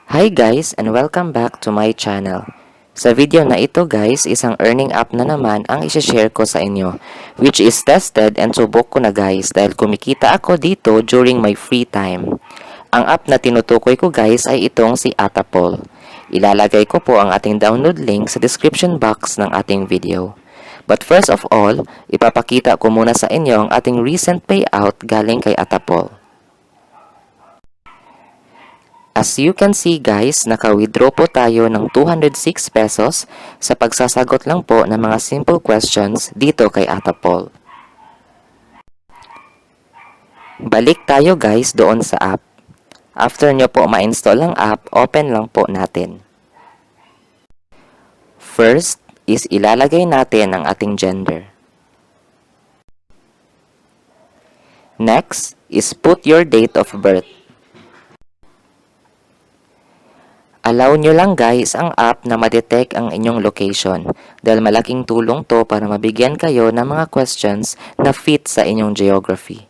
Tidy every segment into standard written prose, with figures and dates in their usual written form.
Hi guys and welcome back to my channel. Sa video na ito guys, isang earning app na naman ang isi-share ko sa inyo, which is tested and subok ko na guys dahil kumikita ako dito during my free time. Ang app na tinutukoy ko guys ay itong si ATTAPOLL. Ilalagay ko po ang ating download link sa description box ng ating video. But first of all, ipapakita ko muna sa inyo ang ating recent payout galing kay ATTAPOLL. As you can see guys, naka-withdraw po tayo ng 206 pesos sa pagsasagot lang po ng mga simple questions dito kay ATTAPOLL. Balik tayo guys doon sa app. After nyo po ma-install ang app, open lang po natin. First is ilalagay natin ang ating gender. Next is put your date of birth. Allow nyo lang guys ang app na ma-detect ang inyong location dahil malaking tulong to para mabigyan kayo ng mga questions na fit sa inyong geography.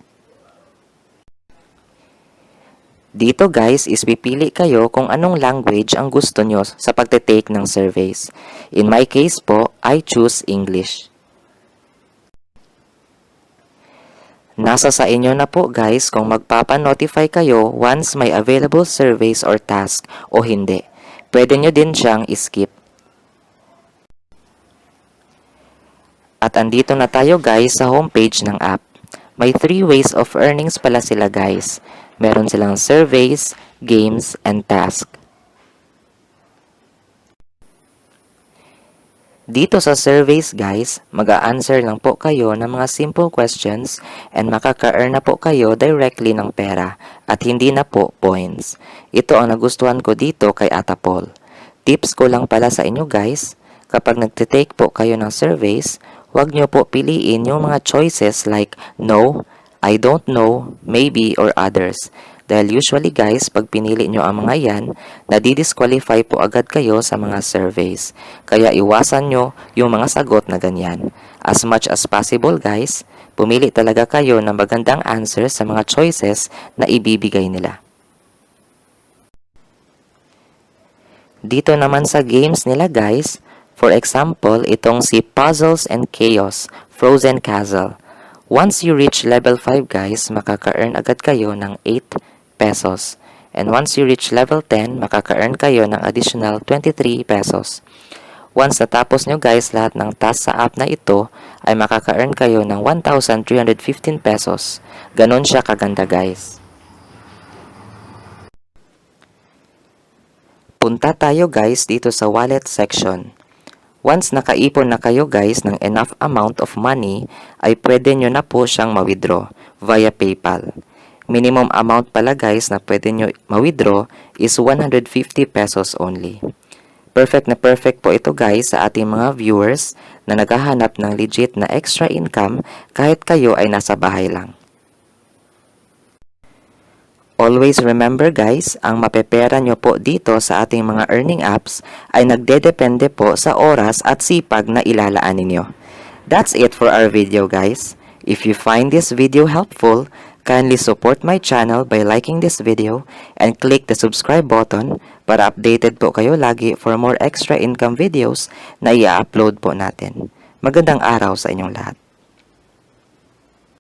Dito guys is pipili kayo kung anong language ang gusto nyo sa pagte-take ng surveys. In my case po, I choose English. Nasa sa inyo na po guys kung magpapa-notify kayo once may available surveys or task o hindi. Pwede nyo din siyang skip. At andito na tayo guys sa homepage ng app. May 3 ways of earnings pala sila guys. Meron silang surveys, games, and task. Dito sa surveys guys, mag-a-answer lang po kayo ng mga simple questions and makaka-earn na po kayo directly ng pera at hindi na po points. Ito ang nagustuhan ko dito kay ATTAPOLL. Tips ko lang pala sa inyo guys, kapag nagtitake po kayo ng surveys, huwag nyo po piliin yung mga choices like no, I don't know, maybe, or others. Dahil usually guys, pag pinili nyo ang mga yan, nadidisqualify po agad kayo sa mga surveys. Kaya iwasan nyo yung mga sagot na ganyan. As much as possible guys, pumili talaga kayo ng magandang answers sa mga choices na ibibigay nila. Dito naman sa games nila guys, for example, itong si Puzzles and Chaos, Frozen Castle. Once you reach level 5 guys, makaka-earn agad kayo ng 8 pesos. And once you reach level 10, makaka-earn kayo ng additional 23 pesos. Once natapos nyo guys lahat ng task sa app na ito, ay makaka-earn kayo ng 1,315 pesos. Ganon siya kaganda guys. Punta tayo guys dito sa wallet section. Once nakaipon na kayo guys ng enough amount of money, ay pwede nyo na po siyang ma-withdraw via PayPal. Minimum amount pala guys na pwede nyo ma-withdraw is 150 pesos only. Perfect na perfect po ito guys sa ating mga viewers na naghahanap ng legit na extra income kahit kayo ay nasa bahay lang. Always remember guys, ang mapepera nyo po dito sa ating mga earning apps ay nagdedepende po sa oras at sipag na ilalaan ninyo. That's it for our video guys. If you find this video helpful, kindly support my channel by liking this video and click the subscribe button para updated po kayo lagi for more extra income videos na i-upload po natin. Magandang araw sa inyong lahat.